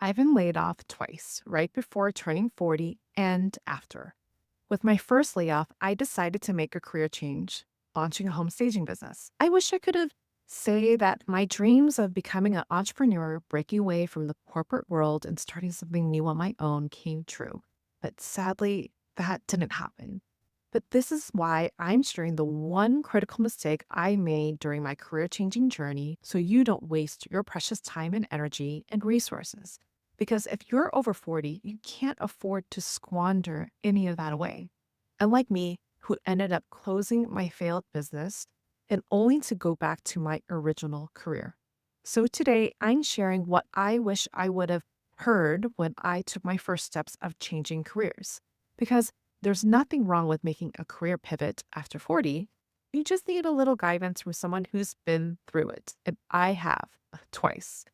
I've been laid off twice, right before turning 40 and after. With my first layoff, I decided to make a career change, launching a home staging business. I wish I could have say that my dreams of becoming an entrepreneur, breaking away from the corporate world and starting something new on my own came true. But sadly, that didn't happen. But this is why I'm sharing the one critical mistake I made during my career changing journey so you don't waste your precious time and energy and resources. Because if you're over 40, you can't afford to squander any of that away. Unlike me, who ended up closing my failed business and only to go back to my original career. So today, I'm sharing what I wish I would have heard when I took my first steps of changing careers. Because there's nothing wrong with making a career pivot after 40. You just need a little guidance from someone who's been through it. And I have twice.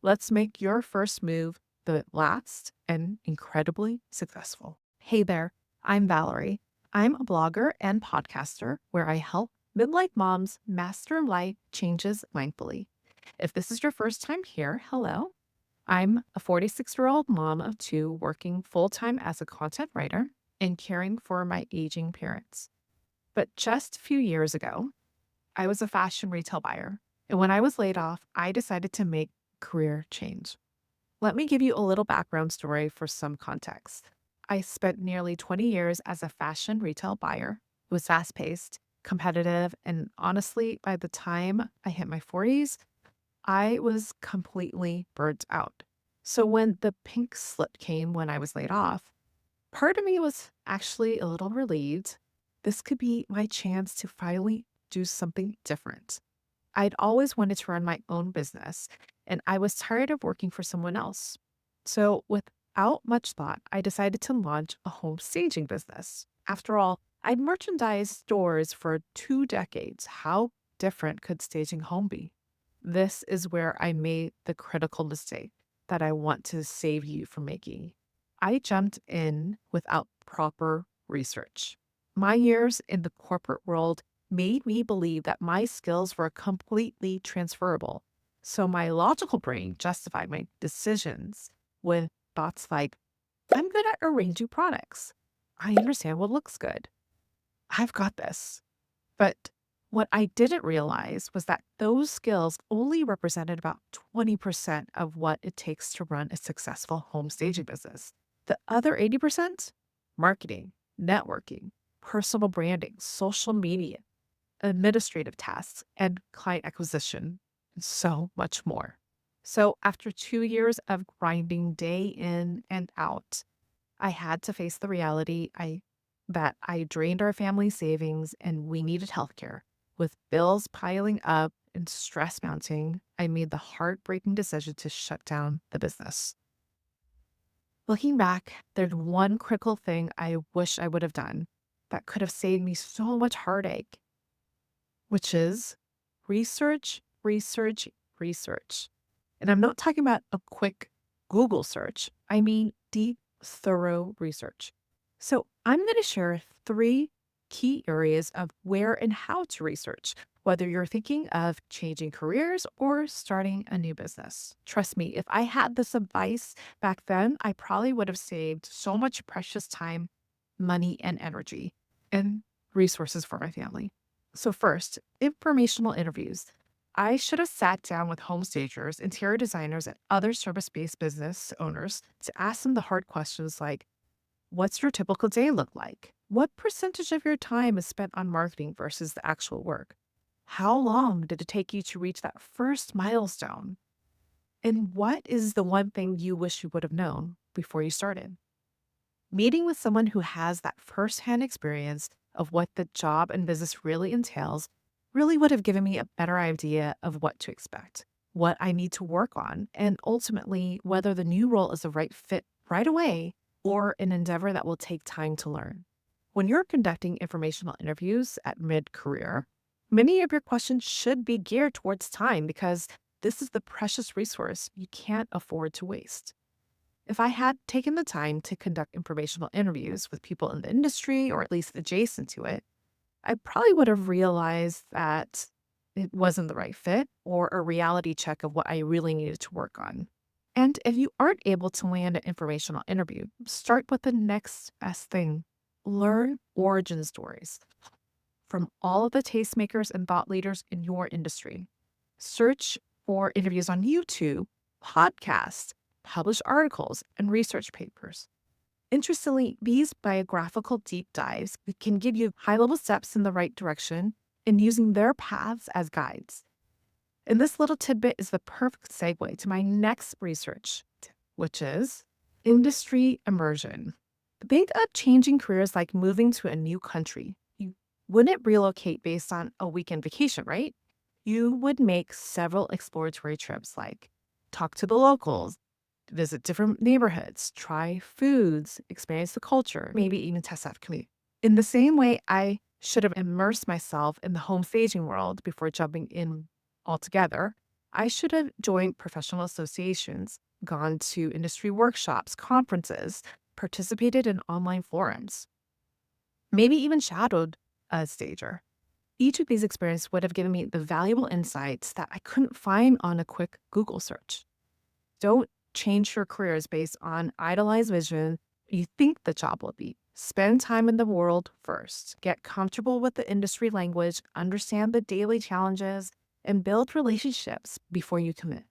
Let's make your first move the last and incredibly successful. Hey there, I'm Valerie. I'm a blogger and podcaster where I help midlife moms master life changes mindfully. If this is your first time here, hello. I'm a 46-year-old mom of two working full time as a content writer and caring for my aging parents. But just a few years ago, I was a fashion retail buyer. And when I was laid off, I decided to make a career change. Let me give you a little background story for some context. I spent nearly 20 years as a fashion retail buyer. It was fast paced, competitive, and honestly, by the time I hit my 40s, I was completely burnt out. So when the pink slip came when I was laid off, part of me was actually a little relieved. This could be my chance to finally do something different. I'd always wanted to run my own business, and I was tired of working for someone else. So, without much thought, I decided to launch a home staging business. After all, I'd merchandised stores for 2 decades. How different could staging home be? This is where I made the critical mistake that I want to save you from making. I jumped in without proper research. My years in the corporate world made me believe that my skills were completely transferable. So my logical brain justified my decisions with thoughts like, I'm good at arranging products. I understand what looks good. I've got this. But what I didn't realize was that those skills only represented about 20% of what it takes to run a successful home staging business. The other 80%, marketing, networking, personal branding, social media, administrative tasks, and client acquisition, and so much more. So, after 2 years of grinding day in and out, I had to face the reality that I drained our family savings and we needed healthcare. With bills piling up and stress mounting, I made the heartbreaking decision to shut down the business. Looking back, there's one critical thing I wish I would have done that could have saved me so much heartache, which is research, research, research. And I'm not talking about a quick Google search. I mean deep, thorough research. So I'm going to share three key areas of where and how to research, whether you're thinking of changing careers or starting a new business. Trust me, if I had this advice back then, I probably would have saved so much precious time, money, and energy and resources for my family. So, first, informational interviews. I should have sat down with home stagers, interior designers, and other service based business owners to ask them the hard questions like, what's your typical day look like? What percentage of your time is spent on marketing versus the actual work? How long did it take you to reach that first milestone? And what is the one thing you wish you would have known before you started? Meeting with someone who has that firsthand experience of what the job and business really entails really would have given me a better idea of what to expect, what I need to work on, and ultimately whether the new role is the right fit right away or an endeavor that will take time to learn. When you're conducting informational interviews at mid career, many of your questions should be geared towards time because this is the precious resource you can't afford to waste. If I had taken the time to conduct informational interviews with people in the industry or at least adjacent to it, I probably would have realized that it wasn't the right fit or a reality check of what I really needed to work on. And if you aren't able to land an informational interview, start with the next best thing. Learn origin stories from all of the tastemakers and thought leaders in your industry. Search for interviews on YouTube, podcasts, published articles, and research papers. Interestingly, these biographical deep dives can give you high-level steps in the right direction in using their paths as guides. And this little tidbit is the perfect segue to my next research tip, which is industry immersion. Think of changing careers like moving to a new country. You wouldn't relocate based on a weekend vacation, right? You would make several exploratory trips like talk to the locals, visit different neighborhoods, try foods, experience the culture, maybe even test out commute. In the same way, I should have immersed myself in the home staging world before jumping in altogether. I should have joined professional associations, gone to industry workshops, conferences, participated in online forums, maybe even shadowed a stager. Each of these experiences would have given me the valuable insights that I couldn't find on a quick Google search. Don't change your careers based on idolized vision you think the job will be. Spend time in the world first. Get comfortable with the industry language, understand the daily challenges, and build relationships before you commit.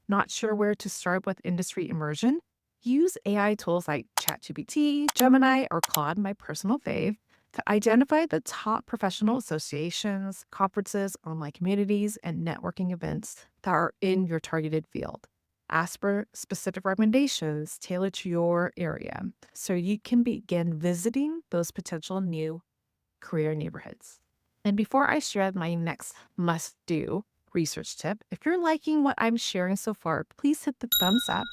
Not sure where to start with industry immersion? Use AI tools like ChatGPT, Gemini, or Claude, my personal fave, to identify the top professional associations, conferences, online communities, and networking events that are in your targeted field. Ask for specific recommendations tailored to your area so you can begin visiting those potential new career neighborhoods. And before I share my next must-do research tip, if you're liking what I'm sharing so far, please hit the thumbs up.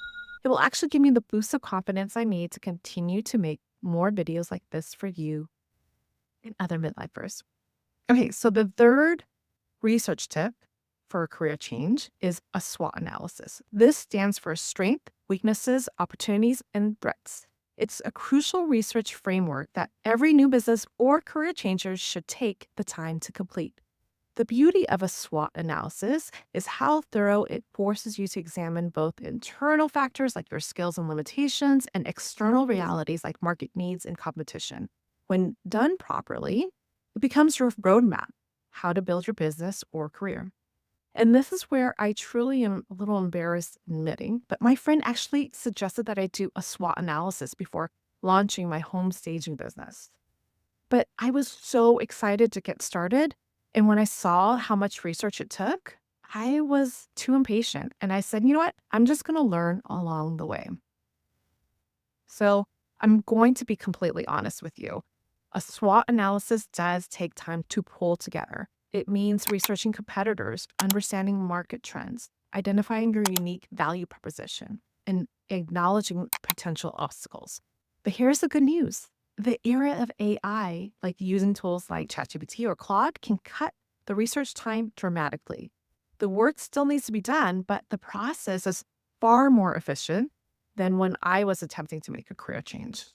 It will actually give me the boost of confidence I need to continue to make more videos like this for you and other midlifers. Okay, so the third research tip for a career change is a SWOT analysis. This stands for strengths, weaknesses, opportunities, and threats. It's a crucial research framework that every new business or career changer should take the time to complete. The beauty of a SWOT analysis is how thorough it forces you to examine both internal factors like your skills and limitations and external realities like market needs and competition. When done properly, it becomes your roadmap, how to build your business or career. And this is where I truly am a little embarrassed admitting, but my friend actually suggested that I do a SWOT analysis before launching my home staging business. But I was so excited to get started. And when I saw how much research it took, I was too impatient. And I said, you know what? I'm just going to learn along the way. So I'm going to be completely honest with you. A SWOT analysis does take time to pull together. It means researching competitors, understanding market trends, identifying your unique value proposition, and acknowledging potential obstacles. But here's the good news. The era of AI, like using tools like ChatGPT or Claude, can cut the research time dramatically. The work still needs to be done, but the process is far more efficient than when I was attempting to make a career change.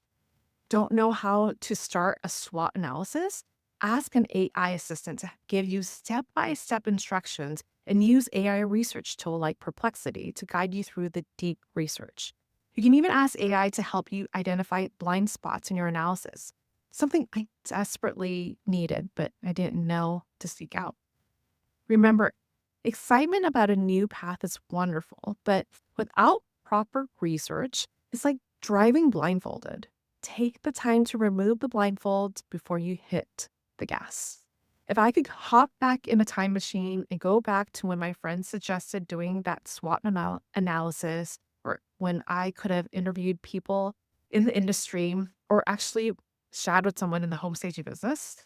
Don't know how to start a SWOT analysis? Ask an AI assistant to give you step-by-step instructions and use AI research tool like Perplexity to guide you through the deep research. You can even ask AI to help you identify blind spots in your analysis, something I desperately needed, but I didn't know to seek out. Remember, excitement about a new path is wonderful, but without proper research, it's like driving blindfolded. Take the time to remove the blindfolds before you hit the gas. If I could hop back in a time machine and go back to when my friends suggested doing that SWOT analysis, or when I could have interviewed people in the industry or actually shadowed someone in the home staging business,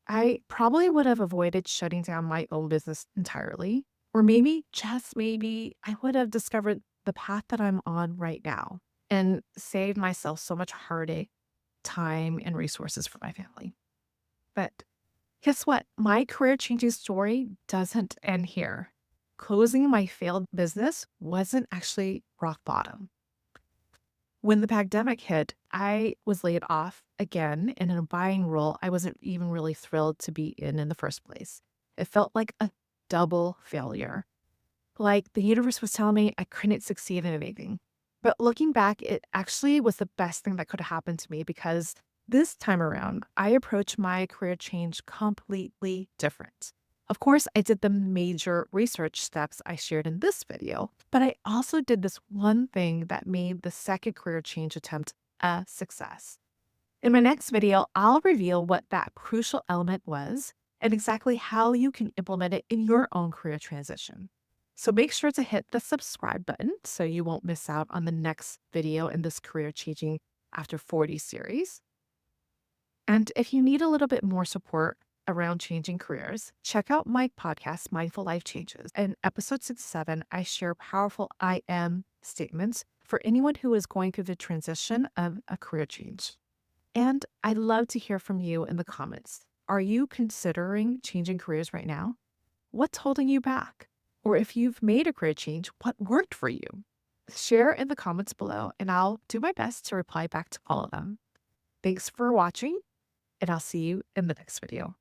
I probably would have avoided shutting down my own business entirely. Or maybe, just maybe, I would have discovered the path that I'm on right now and saved myself so much heartache, time, and resources for my family. But guess what? My career changing story doesn't end here. Closing my failed business wasn't actually rock bottom. When the pandemic hit, I was laid off again in a buying role I wasn't even really thrilled to be in the first place. It felt like a double failure. Like the universe was telling me I couldn't succeed in anything. But looking back, it actually was the best thing that could have happened to me because this time around, I approached my career change completely different. Of course, I did the major research steps I shared in this video, but I also did this one thing that made the second career change attempt a success. In my next video, I'll reveal what that crucial element was and exactly how you can implement it in your own career transition. So make sure to hit the subscribe button so you won't miss out on the next video in this career changing after 40 series. And if you need a little bit more support around changing careers, check out my podcast, Mindful Life Changes. In episode 67, I share powerful I am statements for anyone who is going through the transition of a career change. And I'd love to hear from you in the comments. Are you considering changing careers right now? What's holding you back? Or if you've made a career change, what worked for you? Share in the comments below, and I'll do my best to reply back to all of them. Thanks for watching, and I'll see you in the next video.